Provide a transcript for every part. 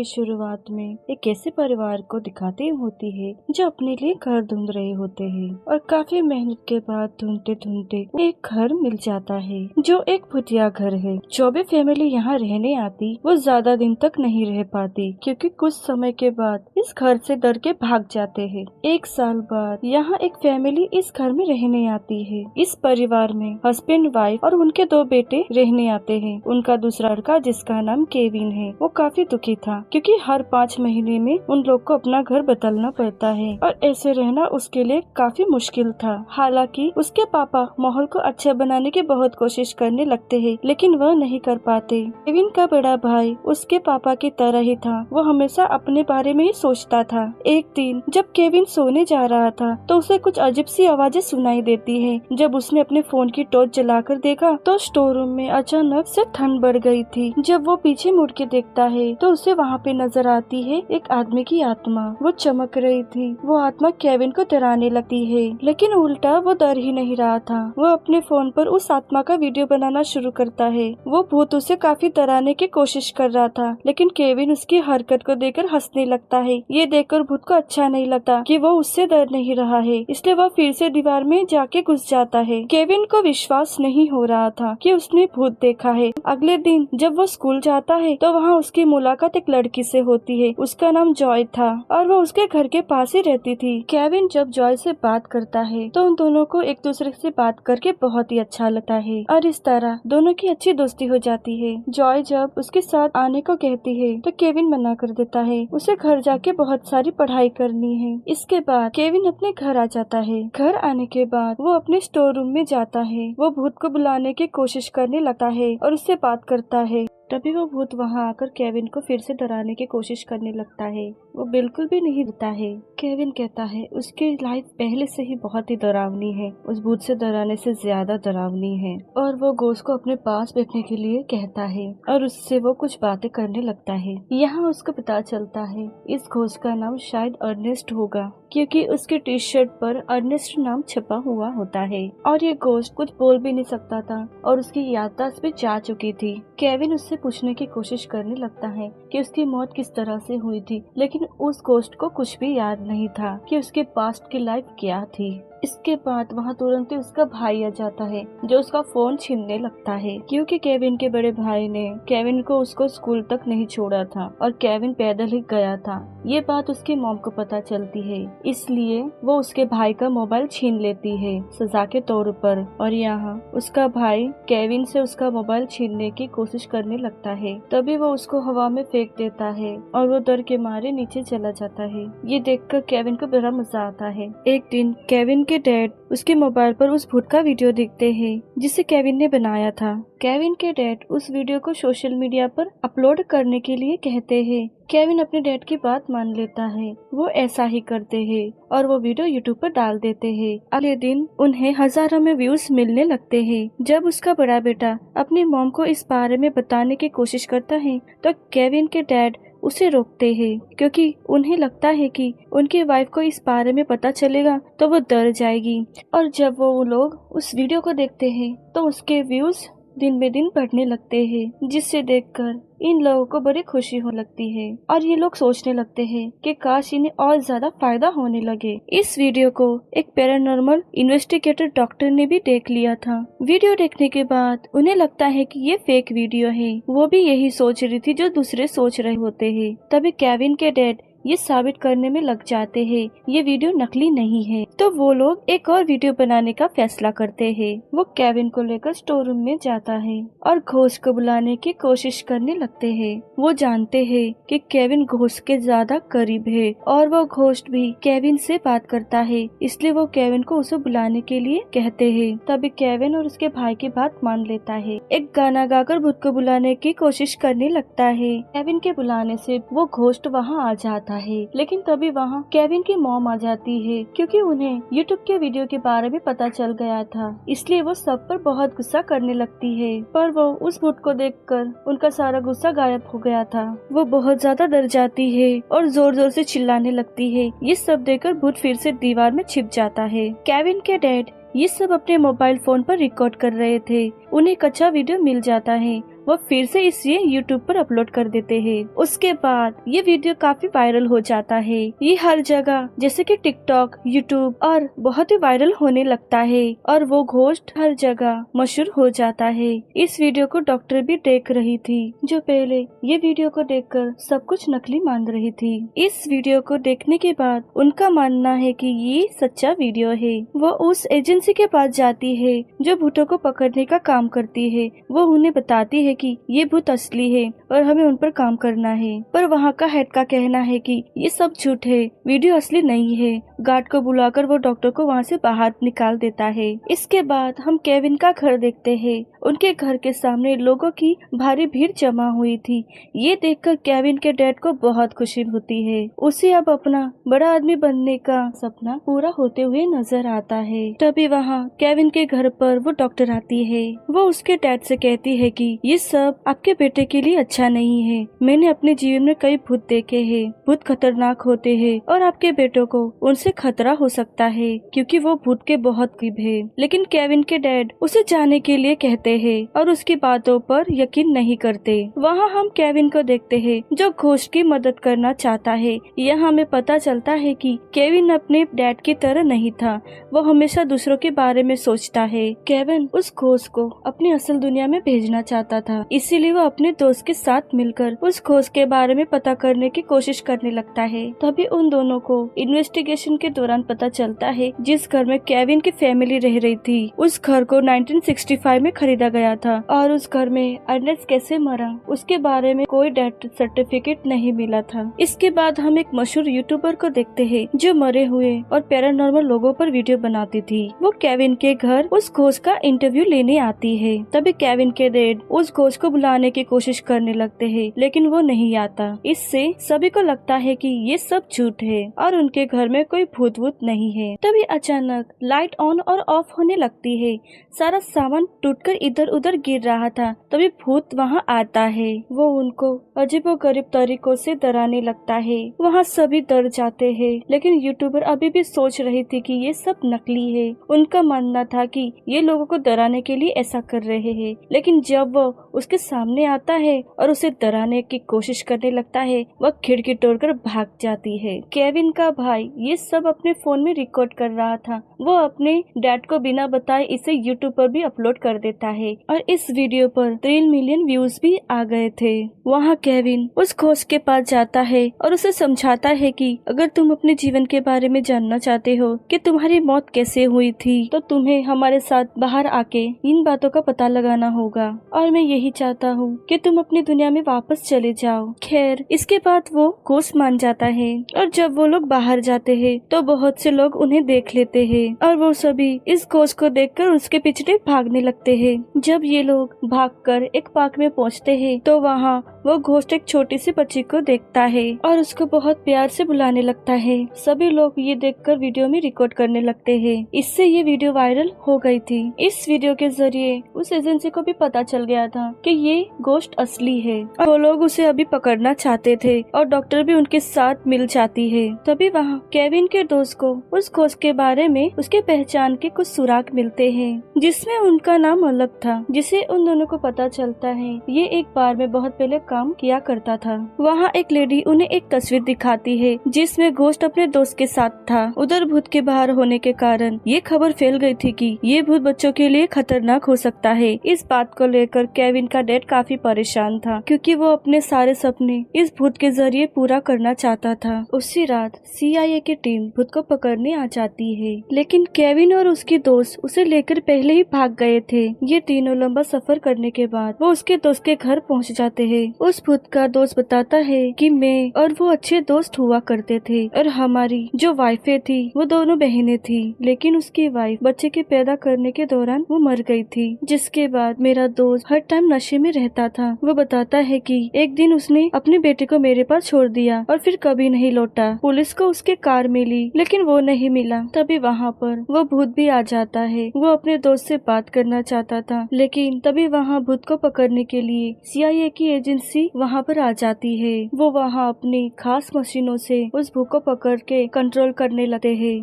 की शुरुआत में एक ऐसे परिवार को दिखाती होती है जो अपने लिए घर ढूंढ रहे होते हैं और काफी मेहनत के बाद ढूंढते ढूंढते एक घर मिल जाता है जो एक भूतिया घर है। जो भी फैमिली यहाँ रहने आती वो ज्यादा दिन तक नहीं रह पाती क्योंकि कुछ समय के बाद इस घर से डर के भाग जाते हैं। एक साल बाद यहाँ एक फैमिली इस घर में रहने आती है। इस परिवार में हस्बैंड वाइफ और उनके 2 बेटे रहने आते हैं। उनका दूसरा लड़का जिसका नाम केविन है वो काफी दुखी था क्योंकि हर 5 महीने में उन लोग को अपना घर बदलना पड़ता है और ऐसे रहना उसके लिए काफी मुश्किल था। हालांकि उसके पापा माहौल को अच्छा बनाने की बहुत कोशिश करने लगते हैं लेकिन वह नहीं कर पाते। केविन का बड़ा भाई उसके पापा की तरह ही था, वो हमेशा अपने बारे में ही सोचता था। एक दिन जब केविन सोने जा रहा था तो उसे कुछ अजीब सी आवाजें सुनाई देती है। जब उसने अपने फोन की टॉर्च जलाकर देखा तो स्टोर रूम में अचानक से ठंड बढ़ गई थी। जब वो पीछे मुड़ के देखता है तो उसे वहाँ पे नजर आती है एक आदमी की आत्मा। वो चमक रही थी। वो आत्मा केविन को डराने लगती है लेकिन उल्टा वो डर ही नहीं रहा था। वो अपने फोन पर उस आत्मा का वीडियो बनाना शुरू करता है। वो भूत उसे काफी डराने की कोशिश कर रहा था लेकिन केविन उसकी हरकत को देखकर हंसने लगता है। ये देखकर भूत को अच्छा नहीं लगता कि वो उससे डर नहीं रहा है, इसलिए वह फिर से दीवार में जाके घुस जाता है। केविन को विश्वास नहीं हो रहा था कि उसने भूत देखा है। अगले दिन जब वो स्कूल जाता है तो वहाँ उसकी मुलाकात एक लड़की से होती है। उसका नाम जॉय था और वो उसके घर के पास ही रहती थी। केविन जब जॉय से बात करता है तो उन दोनों को एक दूसरे से बात करके बहुत ही अच्छा लगता है और इस तरह दोनों की अच्छी दोस्ती हो जाती है। जॉय जब उसके साथ आने को कहती है तो केविन मना कर देता है। उसे घर जाके बहुत सारी पढ़ाई करनी है। इसके बाद केविन अपने घर आ जाता है। घर आने के बाद वो अपने स्टोर रूम में जाता है। वो भूत को बुलाने की कोशिश करने लगता है और उससे बात करता है। तभी वो भूत वहाँ आकर केविन को फिर से डराने की कोशिश करने लगता है। वो बिल्कुल भी नहीं डरता है। केविन कहता है उसकी लाइफ पहले से ही बहुत ही डरावनी है, उस भूत से डराने से ज्यादा डरावनी है। और वो घोस्ट को अपने पास बैठने के लिए कहता है और उससे वो कुछ बातें करने लगता है। यहाँ उसको पता चलता है इस घोस्ट का नाम शायद अर्नेस्ट होगा क्योंकि उसके टी शर्ट पर अर्नेस्ट नाम छपा हुआ होता है। और ये घोस्ट कुछ बोल भी नहीं सकता था और उसकी याददाश्त भी जा चुकी थी। केविन उससे पूछने की कोशिश करने लगता है कि उसकी मौत किस तरह से हुई थी लेकिन उस घोस्ट को कुछ भी याद नहीं था कि उसके पास्ट की लाइफ क्या थी। इसके बाद वहाँ तुरंत ही उसका भाई आ जाता है जो उसका फोन छीनने लगता है क्योंकि केविन के बड़े भाई ने केविन को उसको स्कूल तक नहीं छोड़ा था और केविन पैदल ही गया था। ये बात उसकी मॉम को पता चलती है, इसलिए वो उसके भाई का मोबाइल छीन लेती है सजा के तौर पर। और यहाँ उसका भाई केविन से उसका मोबाइल छीनने की कोशिश करने लगता है। तभी वो उसको हवा में फेंक देता है और वो डर के मारे नीचे चला जाता है। ये देखकर केविन को बड़ा मजा आता है। एक दिन केविन के डैड उसके मोबाइल पर उस भूत का वीडियो देखते हैं जिसे केविन ने बनाया था। केविन के डैड उस वीडियो को सोशल मीडिया पर अपलोड करने के लिए कहते हैं। केविन अपने डैड की बात मान लेता है। वो ऐसा ही करते हैं और वो वीडियो यूट्यूब पर डाल देते हैं। अगले दिन उन्हें हजारों में व्यूज मिलने लगते हैं। जब उसका बड़ा बेटा अपनी मॉम को इस बारे में बताने की कोशिश करता है तो केविन के डैड उसे रोकते हैं क्योंकि उन्हें लगता है कि उनकी वाइफ को इस बारे में पता चलेगा तो वो डर जाएगी। और जब वो लोग उस वीडियो को देखते हैं तो उसके व्यूज दिन में दिन बढ़ने लगते हैं जिससे देखकर इन लोगों को बड़ी खुशी हो लगती है और ये लोग सोचने लगते हैं कि काश इन्हें और ज्यादा फायदा होने लगे। इस वीडियो को एक पैरानॉर्मल इन्वेस्टिगेटर डॉक्टर ने भी देख लिया था। वीडियो देखने के बाद उन्हें लगता है कि ये फेक वीडियो है। वो भी यही सोच रही थी जो दूसरे सोच रहे होते हैं। तभी केविन के डैड ये साबित करने में लग जाते हैं ये वीडियो नकली नहीं है। तो वो लोग एक और वीडियो बनाने का फैसला करते हैं। वो केविन को लेकर स्टोर रूम में जाता है और घोस्ट को बुलाने की कोशिश करने लगते हैं। वो जानते हैं कि केविन घोस्ट के ज्यादा करीब है और वो घोस्ट भी केविन से बात करता है, इसलिए वो केविन को उसे बुलाने के लिए कहते हैं। तभी केविन और उसके भाई की बात मान लेता है। एक गाना गाकर भूत को बुलाने की कोशिश करने लगता है। केविन के बुलाने से वो घोस्ट वहाँ आ जाता है लेकिन तभी वहाँ केविन की मॉम आ जाती है क्योंकि उन्हें यूट्यूब के वीडियो के बारे में पता चल गया था, इसलिए वो सब पर बहुत गुस्सा करने लगती है। पर वो उस भूत को देखकर उनका सारा गुस्सा गायब हो गया था। वो बहुत ज्यादा डर जाती है और जोर जोर से चिल्लाने लगती है। ये सब देखकर भूत फिर से दीवार में छिप जाता है। केविन के डैड ये सब अपने मोबाइल फोन पर रिकॉर्ड कर रहे थे। उन्हें एक अच्छा वीडियो मिल जाता है वो फिर से इसे यूट्यूब पर अपलोड कर देते हैं। उसके बाद ये वीडियो काफी वायरल हो जाता है। ये हर जगह जैसे कि टिकटॉक, यूट्यूब और बहुत ही वायरल होने लगता है और वो घोस्ट हर जगह मशहूर हो जाता है। इस वीडियो को डॉक्टर भी देख रही थी, जो पहले ये वीडियो को देखकर सब कुछ नकली मान रही थी। इस वीडियो को देखने के बाद उनका मानना है कि ये सच्चा वीडियो है। वो उस एजेंसी के पास जाती है जो भूतों को पकड़ने का काम करती है। वो उन्हें बताती है कि ये भूत असली है और हमें उन पर काम करना है, पर वहाँ का हेड का कहना है कि ये सब झूठ है, वीडियो असली नहीं है। गार्ड को बुलाकर वो डॉक्टर को वहाँ से बाहर निकाल देता है। इसके बाद हम केविन का घर देखते हैं। उनके घर के सामने लोगों की भारी भीड़ जमा हुई थी। ये देखकर केविन के डैड को बहुत खुशी होती है। उसे अब अपना बड़ा आदमी बनने का सपना पूरा होते हुए नजर आता है। तभी वहाँ केविन के घर पर वो डॉक्टर आती है। वो उसके डैड से कहती है कि ये सब आपके बेटे के लिए अच्छा नहीं है। मैंने अपने जीवन में कई भूत देखे हैं। भूत खतरनाक होते हैं और आपके बेटों को उनसे खतरा हो सकता है क्योंकि वो भूत के बहुत करीब है। लेकिन केविन के डैड उसे जाने के लिए कहते हैं और उसकी बातों पर यकीन नहीं करते। वहाँ हम केविन को देखते हैं जो घोस्ट की मदद करना चाहता है। यहाँ हमें पता चलता है कि केविन अपने डैड की तरह नहीं था। वो हमेशा दूसरों के बारे में सोचता है। केविन उस घोस्ट को अपनी असल दुनिया में भेजना चाहता था, इसीलिए वो अपने दोस्त के साथ मिलकर उस घोस्ट के बारे में पता करने की कोशिश करने लगता है। तभी उन दोनों को इन्वेस्टिगेशन के दौरान पता चलता है जिस घर में केविन की फैमिली रह रही थी उस घर को 1965 में खरीदा गया था और उस घर में अर्नेस्ट कैसे मरा उसके बारे में कोई डेथ सर्टिफिकेट नहीं मिला था। इसके बाद हम एक मशहूर यूट्यूबर को देखते हैं जो मरे हुए और पैरानॉर्मल लोगों पर वीडियो बनाती थी। वो केविन के घर उस घोस्ट का इंटरव्यू लेने आती है। तभी केविन के डैड उस घोस्ट को बुलाने की कोशिश करने लगते हैं, लेकिन वो नहीं आता। इससे सभी को लगता है कि ये सब झूठ है और उनके घर में कोई भूत वूत नहीं है। तभी अचानक लाइट ऑन और ऑफ होने लगती है। सारा सामान टूटकर इधर उधर गिर रहा था। तभी भूत वहाँ आता है। वो उनको अजीबोगरीब तरीकों से डराने लगता है। वहाँ सभी डर जाते हैं, लेकिन यूट्यूबर अभी भी सोच रही थी कि ये सब नकली है। उनका मानना था कि ये लोगों को डराने के लिए ऐसा कर रहे हैं, लेकिन जब वो उसके सामने आता है और उसे डराने की कोशिश करने लगता है, वह खिड़की तोड़कर भाग जाती है। केविन का भाई ये सब अपने फोन में रिकॉर्ड कर रहा था। वो अपने डैड को बिना बताए इसे यूट्यूब पर भी अपलोड कर देता है और इस वीडियो पर 3 मिलियन व्यूज भी आ गए थे। वहाँ केविन उस घोस्ट के पास जाता है और उसे समझाता है कि अगर तुम अपने जीवन के बारे में जानना चाहते हो कि तुम्हारी मौत कैसे हुई थी, तो तुम्हें हमारे साथ बाहर आके इन बातों का पता लगाना होगा और मैं यही चाहता हूँ कि तुम अपनी दुनिया में वापस चले जाओ। खैर, इसके बाद वो घोस्ट मान जाता है और जब वो लोग बाहर जाते हैं तो बहुत से लोग उन्हें देख लेते हैं और वो सभी इस घोस्ट को देखकर उसके पीछे भागने लगते हैं। जब ये लोग भागकर एक पार्क में पहुंचते हैं तो वहाँ वो घोस्ट एक छोटी सी बच्ची को देखता है और उसको बहुत प्यार से बुलाने लगता है। सभी लोग ये देखकर वीडियो में रिकॉर्ड करने लगते हैं। इससे ये वीडियो वायरल हो गई थी। इस वीडियो के जरिए उस एजेंसी को भी पता चल गया था कि ये घोस्ट असली है और वो लोग उसे अभी पकड़ना चाहते थे और डॉक्टर भी उनके साथ मिल जाती है। तभी वहाँ केविन के दोस्त को उस घोस्ट के बारे में उसके पहचान के कुछ सुराग मिलते हैं जिसमें उनका नाम अलग था, जिसे उन दोनों को पता चलता है ये एक बार में बहुत पहले काम किया करता था। वहाँ एक लेडी उन्हें एक तस्वीर दिखाती है जिसमें घोस्ट अपने दोस्त के साथ था। उधर भूत के बाहर होने के कारण ये खबर फैल गई थी कि ये भूत बच्चों के लिए खतरनाक हो सकता है। इस बात को लेकर केविन का डैड काफी परेशान था क्योंकि वो अपने सारे सपने इस भूत के जरिए पूरा करना चाहता था। उसी रात CIA की टीम भूत को पकड़ने आ जाती है, लेकिन केविन और उसकी दोस्त उसे लेकर पहले ही भाग गए थे। ये तीनों लंबा सफर करने के बाद वो उसके दोस्त के घर पहुंच जाते हैं। उस भूत का दोस्त बताता है कि मैं और वो अच्छे दोस्त हुआ करते थे और हमारी जो वाइफें थी वो दोनों बहनें थी, लेकिन उसकी वाइफ बच्चे के पैदा करने के दौरान वो मर गई थी। जिसके बाद मेरा दोस्त हर टाइम नशे में रहता था। वो बताता है कि एक दिन उसने अपने बेटे को मेरे पास छोड़ दिया और फिर कभी नहीं लौटा। पुलिस को उसके कार मिली लेकिन वो नहीं मिला। तभी वहाँ पर वो भूत भी आ जाता है। वो अपने दोस्त से बात करना चाहता था, लेकिन तभी वहाँ भूत को पकड़ने के लिए CIA की एजेंसी वहाँ पर आ जाती है। वो वहाँ अपनी खास मशीनों से उस भूत को पकड़ के कंट्रोल करने लगते हैं।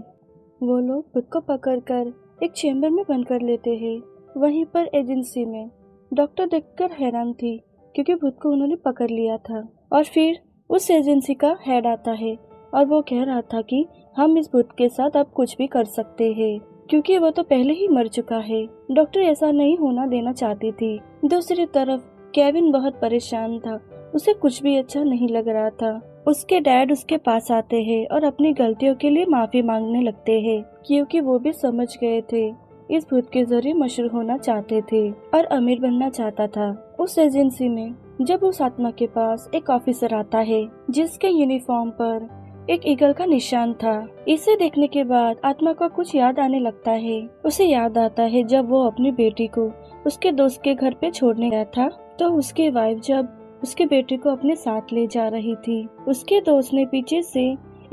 वो लोग भूत को पकड़कर एक चेम्बर में बंद कर लेते हैं। वहीं पर एजेंसी में डॉक्टर देखकर हैरान थी क्योंकि भूत को उन्होंने पकड़ लिया था। और फिर उस एजेंसी का हेड आता है और वो कह रहा था कि हम इस भूत के साथ अब कुछ भी कर सकते हैं क्योंकि वो तो पहले ही मर चुका है। डॉक्टर ऐसा नहीं होना देना चाहती थी। दूसरी तरफ केविन बहुत परेशान था, उसे कुछ भी अच्छा नहीं लग रहा था। उसके डैड उसके पास आते हैं और अपनी गलतियों के लिए माफी मांगने लगते हैं क्योंकि वो भी समझ गए थे इस भूत के जरिए मशहूर होना चाहते थे और अमीर बनना चाहता था। उस एजेंसी में जब उस आत्मा के पास एक ऑफिसर आता है जिसके यूनिफॉर्म पर एक ईगल का निशान था। इसे देखने के बाद आत्मा को कुछ याद आने लगता है। उसे याद आता है जब वो अपनी बेटी को उसके दोस्त के घर पे छोड़ने गया था तो उसकी वाइफ जब उसके बेटे को अपने साथ ले जा रही थी, उसके दोस्त ने पीछे से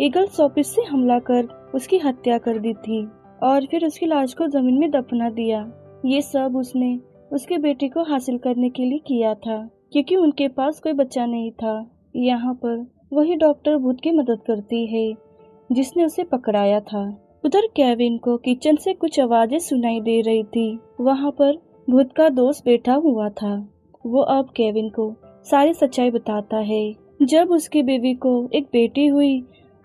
ईगल सॉपिस से हमला कर उसकी हत्या कर दी थी और फिर उसकी लाश को जमीन में दफना दिया। ये सब उसने उसके बेटे को हासिल करने के लिए किया था क्योंकि उनके पास कोई बच्चा नहीं था। यहाँ पर वही डॉक्टर भूत की मदद करती है जिसने उसे पकड़ाया था। उधर केविन को किचन से कुछ आवाजें सुनाई दे रही थी। वहाँ पर भूत का दोस्त बैठा हुआ था। वो अब केविन को सारी सच्चाई बताता है। जब उसकी बीवी को एक बेटी हुई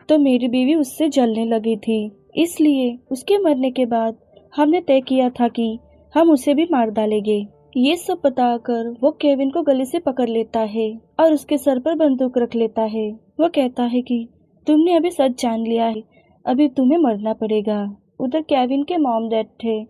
तो मेरी बीवी उससे जलने लगी थी, इसलिए उसके मरने के बाद हमने तय किया था कि हम उसे भी मार डालेंगे। ये सब बताकर वो केविन को गले से पकड़ लेता है और उसके सर पर बंदूक रख लेता है। वो कहता है कि तुमने अभी सच जान लिया है, अभी तुम्हें मरना पड़ेगा। उधर केविन के मॉम डैड थे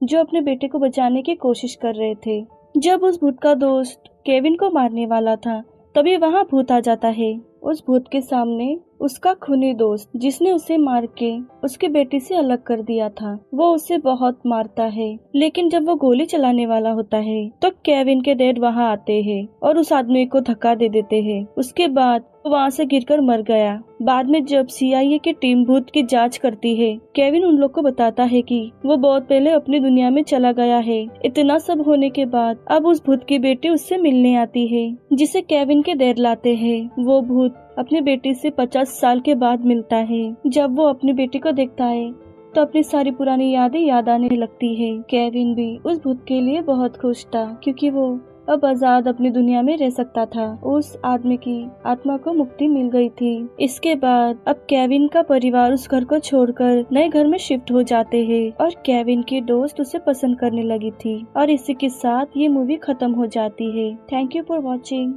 जो अपने बेटे को बचाने की कोशिश कर रहे थे। जब उस भूत का दोस्त केविन को मारने वाला था तभी वहाँ भूत आ जाता है। उस भूत के सामने उसका खूनी दोस्त जिसने उसे मार के उसके बेटी से अलग कर दिया था, वो उसे बहुत मारता है। लेकिन जब वो गोली चलाने वाला होता है तो केविन के डैड वहाँ आते हैं और उस आदमी को धक्का दे देते हैं। उसके बाद वो वहाँ से गिरकर मर गया। बाद में जब CIA की टीम भूत की जांच करती है, केविन उन लोग को बताता है कि वो बहुत पहले अपनी दुनिया में चला गया है। इतना सब होने के बाद अब उस भूत की बेटी उससे मिलने आती है जिसे केविन के डैड लाते हैं। वो भूत अपनी बेटी से 50 साल के बाद मिलता है। जब वो अपनी बेटी को देखता है तो अपनी सारी पुरानी यादें याद आने लगती है। केविन भी उस भूत के लिए बहुत खुश था क्योंकि वो अब आजाद अपनी दुनिया में रह सकता था। उस आदमी की आत्मा को मुक्ति मिल गई थी। इसके बाद अब केविन का परिवार उस घर को छोड़कर नए घर में शिफ्ट हो जाते हैं और केविन की दोस्त उसे पसंद करने लगी थी। और इसी के साथ ये मूवी खत्म हो जाती है। Thank you for watching.